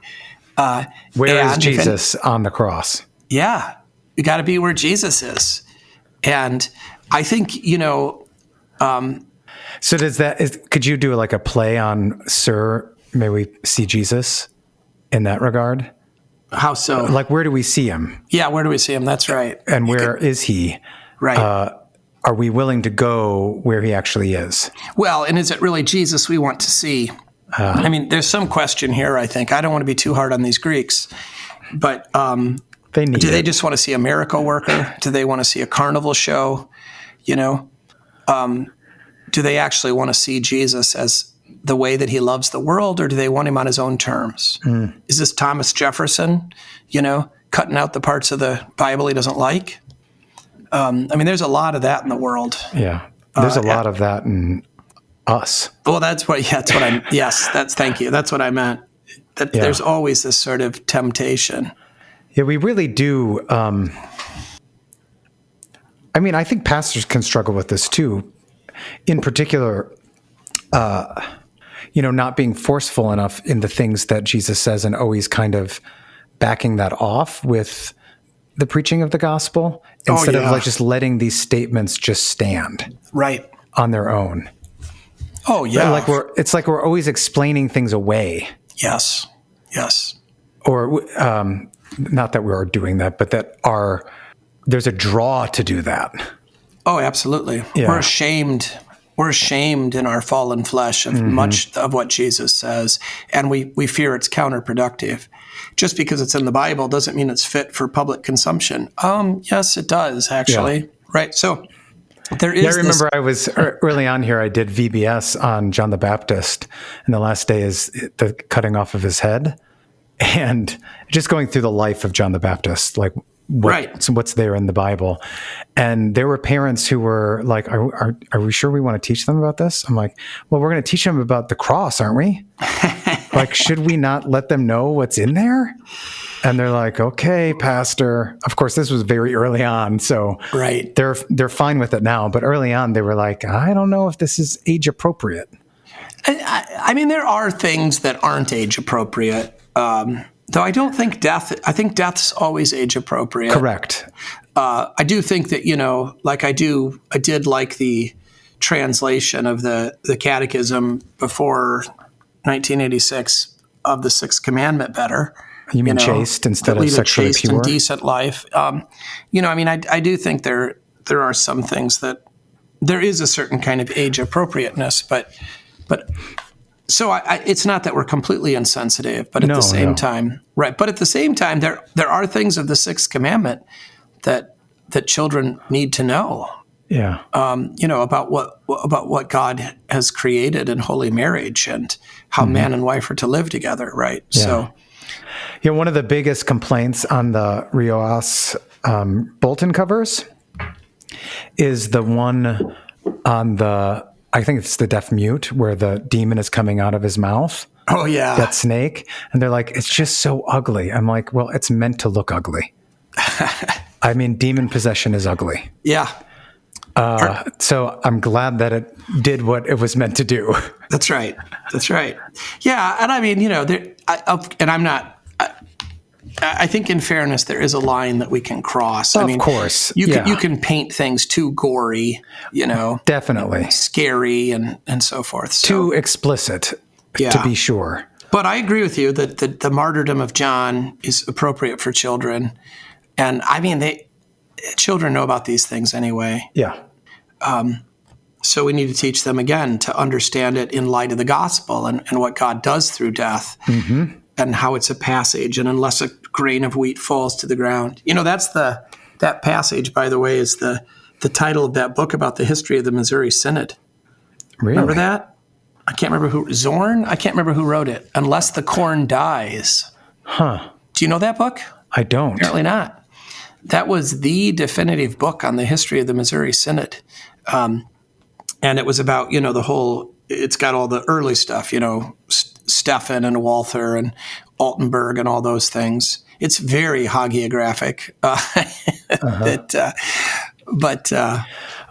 Where is Jesus on the cross? Yeah, you got to be where Jesus is. And I think, so could you do like a play on Sir may we see Jesus in that regard? How so? Like, where do we see him? Yeah, where do we see him? That's right. And where is he? Right. Are we willing to go where he actually is? Well, and is it really Jesus we want to see? I mean, there's some question here, I think. I don't want to be too hard on these Greeks, but They need do they it. just want to see a miracle worker? Do they want to see a carnival show? You know? Do they actually want to see Jesus as the way that he loves the world, or do they want him on his own terms? Is this Thomas Jefferson, cutting out the parts of the Bible he doesn't like? I mean, there's a lot of that in the world. Yeah. There's a lot of that in us. Well, thank you. That's what I meant. That there's always this sort of temptation. Yeah, we really do. I mean, I think pastors can struggle with this too. In particular, not being forceful enough in the things that Jesus says and always kind of backing that off with the preaching of the gospel instead of just letting these statements just stand Right. on their own. Oh, yeah. It's like we're always explaining things away. Yes. Yes. Or not that we are doing that, but that there's a draw to do that. Oh, absolutely. Yeah. We're ashamed. We're ashamed in our fallen flesh of much of what Jesus says, and we fear it's counterproductive. Just because it's in the Bible doesn't mean it's fit for public consumption. Yes, it does, actually. Yeah. Right. So there is. Yeah, I remember I was early on here. I did VBS on John the Baptist, and the last day is the cutting off of his head, and just going through the life of John the Baptist, like what's there in the Bible. And there were parents who were like, are we sure we want to teach them about this? I'm like, well, we're going to teach them about the cross, aren't we? Like, should we not let them know what's in there? And they're like, okay, pastor. Of course, this was very early on, so they're fine with it now. But early on, they were like, I don't know if this is age appropriate. I mean, there are things that aren't age appropriate. Though I don't think I think death's always age appropriate. Correct. I do think that, I did like the translation of the Catechism before 1986 of the Sixth Commandment better. You mean chaste instead of sexually chaste pure? And decent life. I do think there are some things that there is a certain kind of age appropriateness, but so it's not that we're completely insensitive, but at the same time, right? But at the same time, there are things of the Sixth Commandment that children need to know. Yeah. About what God has created in holy marriage and how man and wife are to live together, right? Yeah. So, one of the biggest complaints on the Rioas bulletin covers is the one on I think it's the deaf mute, where the demon is coming out of his mouth. Oh, yeah. That snake. And they're like, it's just so ugly. I'm like, well, it's meant to look ugly. I mean, demon possession is ugly. Yeah. So I'm glad that it did what it was meant to do. That's right. That's right. Yeah. And I mean, I think in fairness, there is a line that we can cross. Of course. You can paint things too gory, Definitely. Scary and so forth. So, too explicit, to be sure. But I agree with you that the martyrdom of John is appropriate for children. And I mean, children know about these things anyway. Yeah. So we need to teach them again to understand it in light of the gospel and what God does through death. Mm-hmm. And how it's a passage, and unless a grain of wheat falls to the ground. That passage, by the way, is the title of that book about the history of the Missouri Synod. Really? Remember that? I can't remember Zorn? I can't remember who wrote it. Unless the Corn Dies. Huh. Do you know that book? I don't. Apparently not. That was the definitive book on the history of the Missouri Synod. And it was about, it's got all the early stuff, Stephan and Walther and Altenberg and all those things. It's very hagiographic. I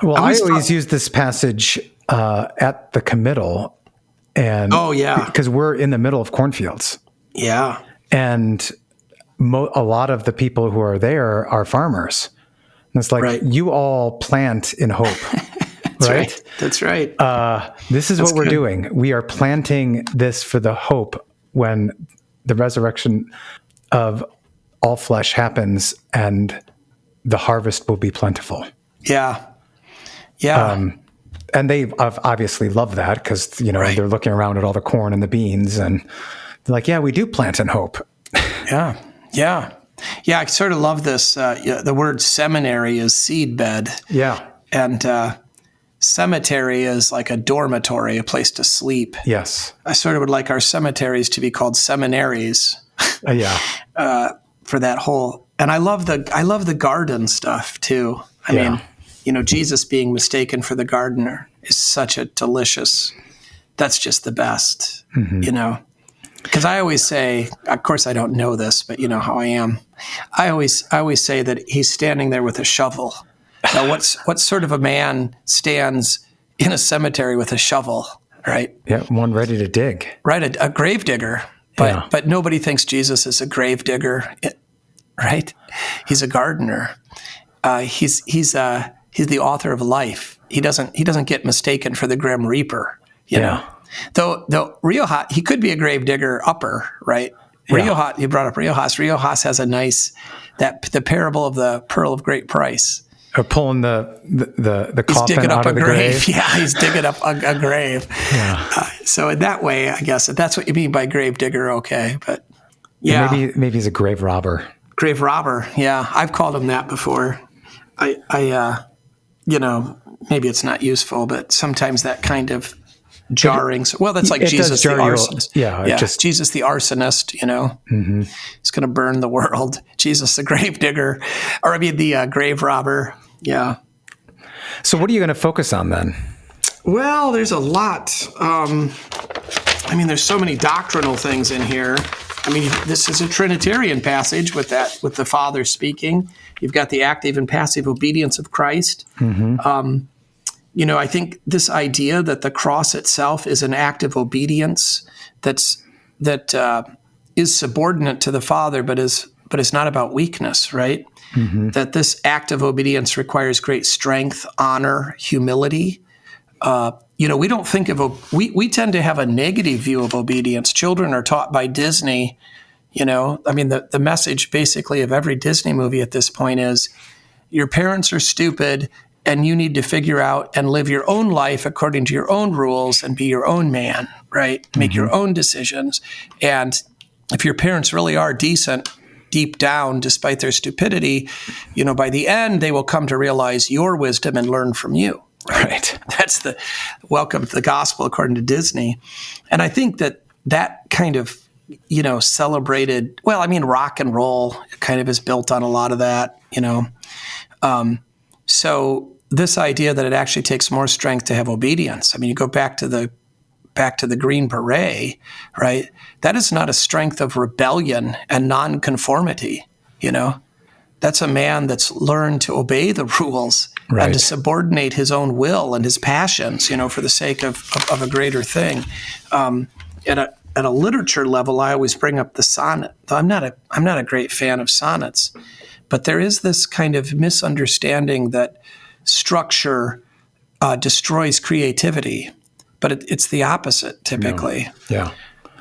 always use this passage at the committal, and because we're in the middle of cornfields. Yeah, and a lot of the people who are there are farmers. And it's like you all plant in hope. right? That's right. This is what we're doing. We are planting this for the hope when the resurrection of all flesh happens and the harvest will be plentiful. Yeah. And they obviously love that because, they're looking around at all the corn and the beans and they're like, yeah, we do plant in hope. Yeah. I sort of love this. The word seminary is seedbed. Yeah. And cemetery is like a dormitory, a place to sleep. Yes. I sort of would like our cemeteries to be called seminaries. For that whole, and I love the garden stuff too. I mean, Jesus being mistaken for the gardener is such a delicious. That's just the best, Because I always say, of course, I don't know this, but you know how I am. I always say that he's standing there with a shovel. Now, what sort of a man stands in a cemetery with a shovel, right? Yeah, one ready to dig. Right, a grave digger. But nobody thinks Jesus is a grave digger, right? He's a gardener. He's the author of life. He doesn't get mistaken for the grim reaper, you know. Though Riojas, he could be a grave digger upper, right? Riojas, you brought up Riojas. Riojas has a nice the parable of the pearl of great price. Or pulling the coffin out of the grave. Yeah, he's digging up a grave. Yeah. So in that way, I guess if that's what you mean by grave digger, okay. But yeah, maybe he's a grave robber. Grave robber. Yeah, I've called him that before. I maybe it's not useful, but sometimes that kind of jarring. Well, that's like Jesus the arsonist. Jesus the arsonist. He's going to burn the world. Jesus the grave digger, or the grave robber. Yeah. So what are you going to focus on then? Well, there's a lot. There's so many doctrinal things in here. This is a Trinitarian passage with the Father speaking. You've got the active and passive obedience of Christ. Mm-hmm. I think this idea that the cross itself is an act of obedience that is subordinate to the Father, but is not about weakness, right? Mm-hmm. That this act of obedience requires great strength, honor, humility. We don't think of we tend to have a negative view of obedience. Children are taught by Disney. The message basically of every Disney movie at this point is your parents are stupid and you need to figure out and live your own life according to your own rules and be your own man, right? Make mm-hmm. your own decisions. And if your parents really are decent deep down, despite their stupidity, by the end, they will come to realize your wisdom and learn from you. Right. That's the welcome to the gospel according to Disney. And I think that kind of, celebrated, rock and roll kind of is built on a lot of that, So this idea that it actually takes more strength to have obedience. You go back to the Green Beret, right? That is not a strength of rebellion and nonconformity, That's a man that's learned to obey the rules and to subordinate his own will and his passions, for the sake of a greater thing. At a literature level, I always bring up the sonnet. I'm not a great fan of sonnets, but there is this kind of misunderstanding that structure destroys creativity, but it's the opposite typically. Yeah.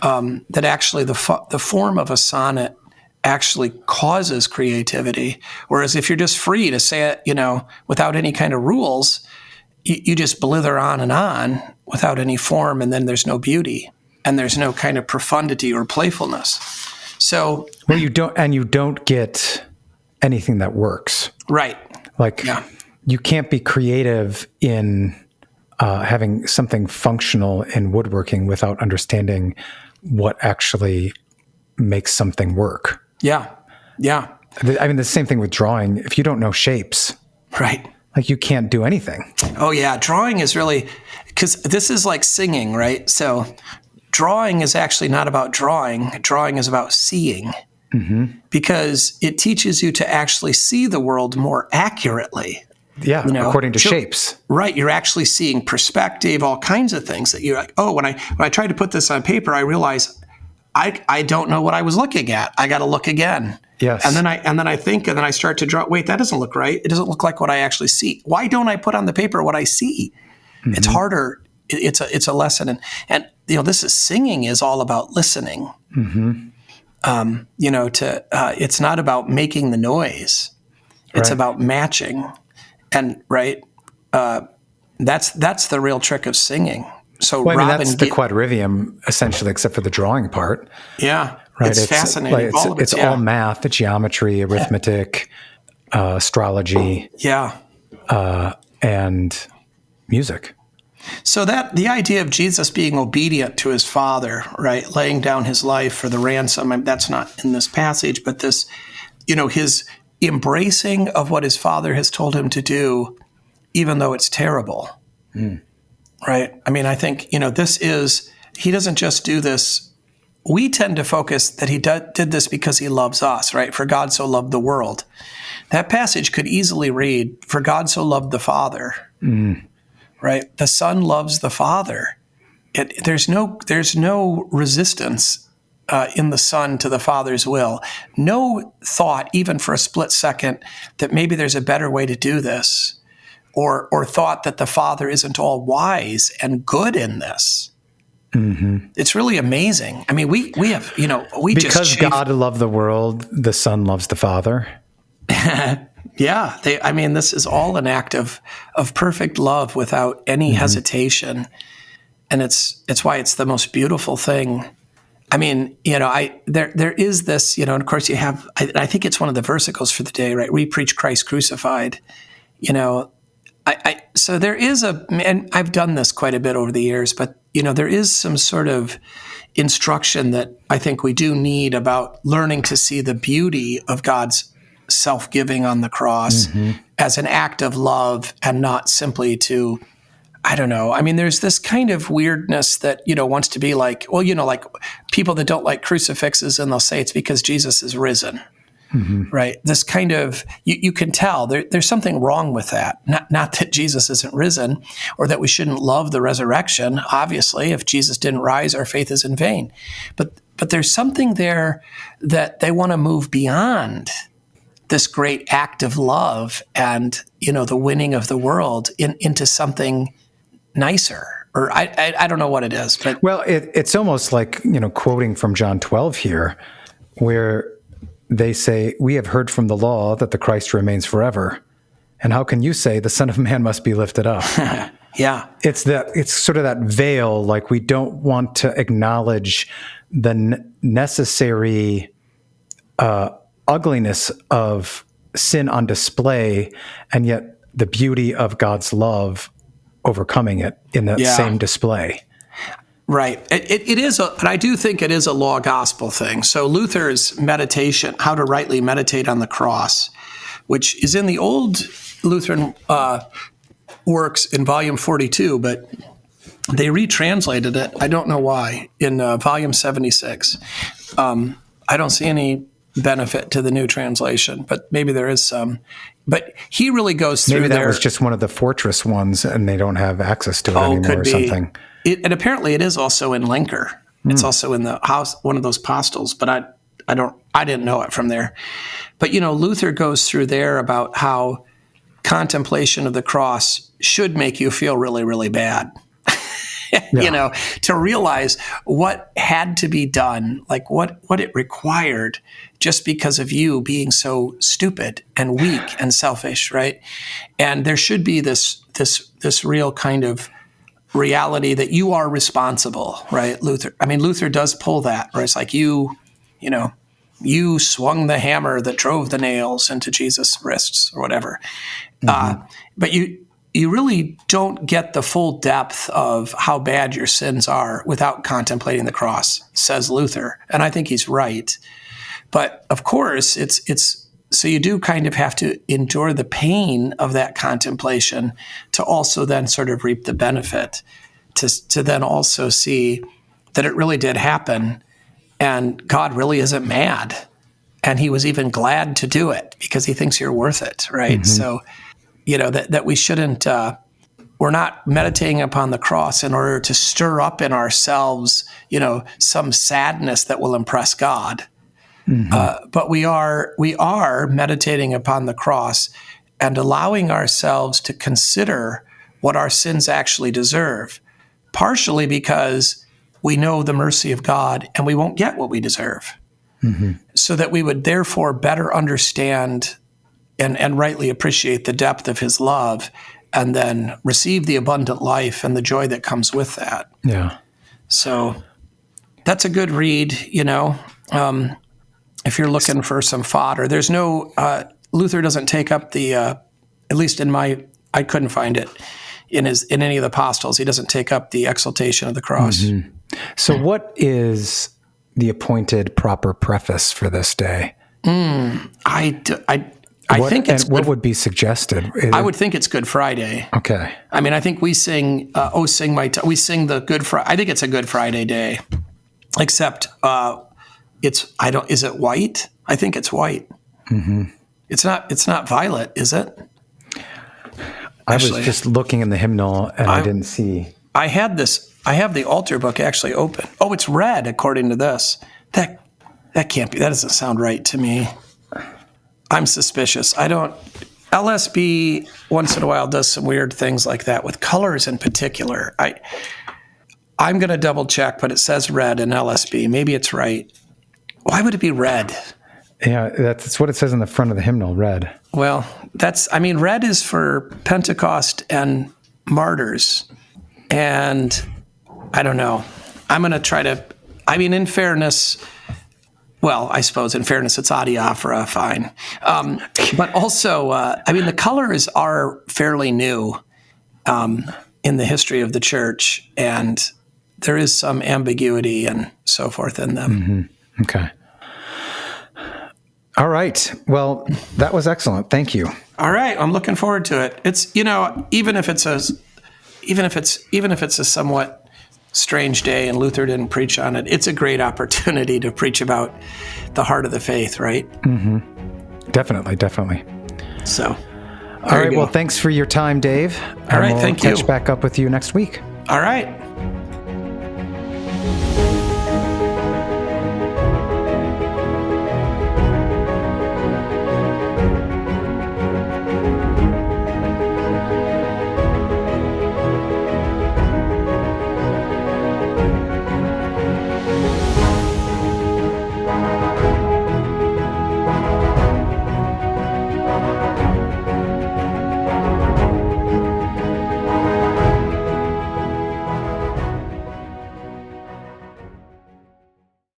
That actually the form of a sonnet actually causes creativity. Whereas if you're just free to say it, without any kind of rules, you just blither on and on without any form, and then there's no beauty and there's no kind of profundity or playfulness. So, you don't get anything that works. Right. You can't be creative in having something functional in woodworking without understanding what actually makes something work. Yeah. The same thing with drawing. If you don't know shapes, right, you can't do anything. Oh yeah, drawing is really, because this is like singing, right? So drawing is actually not about drawing. Drawing is about seeing, mm-hmm. because it teaches you to actually see the world more accurately. Yeah, according to shapes. Right, you're actually seeing perspective, all kinds of things that you're like, oh, when I tried to put this on paper, I realized I don't know what I was looking at. I got to look again. Yes. And then I think, and then I start to draw, wait, that doesn't look right. It doesn't look like what I actually see. Why don't I put on the paper what I see? Mm-hmm. It's harder. It's a lesson. And this is singing is all about listening. Mm-hmm. It's not about making the noise. It's about matching. And that's the real trick of singing. So that's the quadrivium essentially, except for the drawing part. Yeah. Right. It's fascinating. It's all math, geometry, arithmetic, astrology. Yeah. And music. So the idea of Jesus being obedient to his Father, right, laying down his life for the ransom, that's not in this passage, but this, his embracing of what his Father has told him to do, even though it's terrible, right? I mean, I think, he doesn't just do this. We tend to focus that he did this because he loves us, right? For God so loved the world. That passage could easily read, for God so loved the Father. Right? The Son loves the Father. There's no resistance in the Son to the Father's will. No thought, even for a split second, that maybe there's a better way to do this, or thought that the Father isn't all wise and good in this. Mm-hmm. It's really amazing. I mean, we have because God loved the world, the Son loves the Father. Yeah, this is all an act of perfect love without any hesitation, and it's why it's the most beautiful thing. I mean, there is this, and of course you have. I think it's one of the versicles for the day, right? We preach Christ crucified. So there is and I've done this quite a bit over the years, but there is some sort of instruction that I think we do need about learning to see the beauty of God's self-giving on the cross as an act of love and not simply to, I don't know. I mean, there's this kind of weirdness that, wants to be like, well, like people that don't like crucifixes and they'll say it's because Jesus is risen, right? This kind of, you can tell there's something wrong with that. Not that Jesus isn't risen or that we shouldn't love the resurrection. Obviously, if Jesus didn't rise, our faith is in vain. But there's something there that they want to move beyond this great act of love and, the winning of the world into something nicer. Or I don't know what it is. But well, it's almost like, quoting from John 12 here, where they say, we have heard from the law that the Christ remains forever. And how can you say the Son of Man must be lifted up? Yeah. It's sort of that veil, like we don't want to acknowledge the necessary ugliness of sin on display, and yet the beauty of God's love overcoming it in that same display. Right. It is, and I do think it is a law gospel thing. So Luther's meditation, how to rightly meditate on the cross, which is in the old Lutheran works in volume 42, but they retranslated it. I don't know why in volume 76. I don't see any benefit to the new translation, but maybe there is some. But he really goes through. Maybe that was just one of the fortress ones, and they don't have access to it anymore, could or be. Something. And apparently, it is also in Lenker. It's also in the house, one of those postils. But I didn't know it from there. But Luther goes through there about how contemplation of the cross should make you feel really, really bad. To realize what had to be done, like what it required, just because of you being so stupid and weak and selfish, right? And there should be this real kind of reality that you are responsible, right? Luther does pull that, where it's like you swung the hammer that drove the nails into Jesus' wrists or whatever. But you really don't get the full depth of how bad your sins are without contemplating the cross, says Luther. And I think he's right. But of course, it's so you do kind of have to endure the pain of that contemplation to also then sort of reap the benefit, to then also see that it really did happen and God really isn't mad. And he was even glad to do it because he thinks you're worth it, right? So, that we shouldn't, we're not meditating upon the cross in order to stir up in ourselves, some sadness that will impress God. But we are meditating upon the cross and allowing ourselves to consider what our sins actually deserve, partially because we know the mercy of God and we won't get what we deserve. So that we would therefore better understand and rightly appreciate the depth of his love and then receive the abundant life and the joy that comes with that. Yeah. So that's a good read, if you're looking for some fodder. There's no, Luther doesn't take up the, at least I couldn't find it in any of the apostles. He doesn't take up the exaltation of the cross. So what is the appointed proper preface for this day? I think it's what would be suggested? I would think it's Good Friday. Okay. I mean, I think we sing, we sing the Good Friday. I think it's a Good Friday day, except is it white? I think it's white. It's not violet, is it? I was just looking in the hymnal and I didn't see. I have the altar book actually open. Oh, it's red according to this. That can't be. That doesn't sound right to me. I'm suspicious. LSB once in a while does some weird things like that with colors in particular. I'm going to double check, but it says red in LSB. Maybe it's right. Why would it be red? Yeah, that's what it says in the front of the hymnal, red. Well, red is for Pentecost and martyrs. And I don't know. I'm going to try to, in fairness, well, I suppose in fairness, it's adiaphora, fine. But also, the colors are fairly new in the history of the church, and there is some ambiguity and so forth in them. Okay. All right. Well, that was excellent. Thank you. All right. I'm looking forward to it. It's, even if it's a somewhat strange day and Luther didn't preach on it, it's a great opportunity to preach about the heart of the faith, right? Definitely. So, all right. Well, thanks for your time, Dave. All right. Thank you. We'll catch back up with you next week. All right.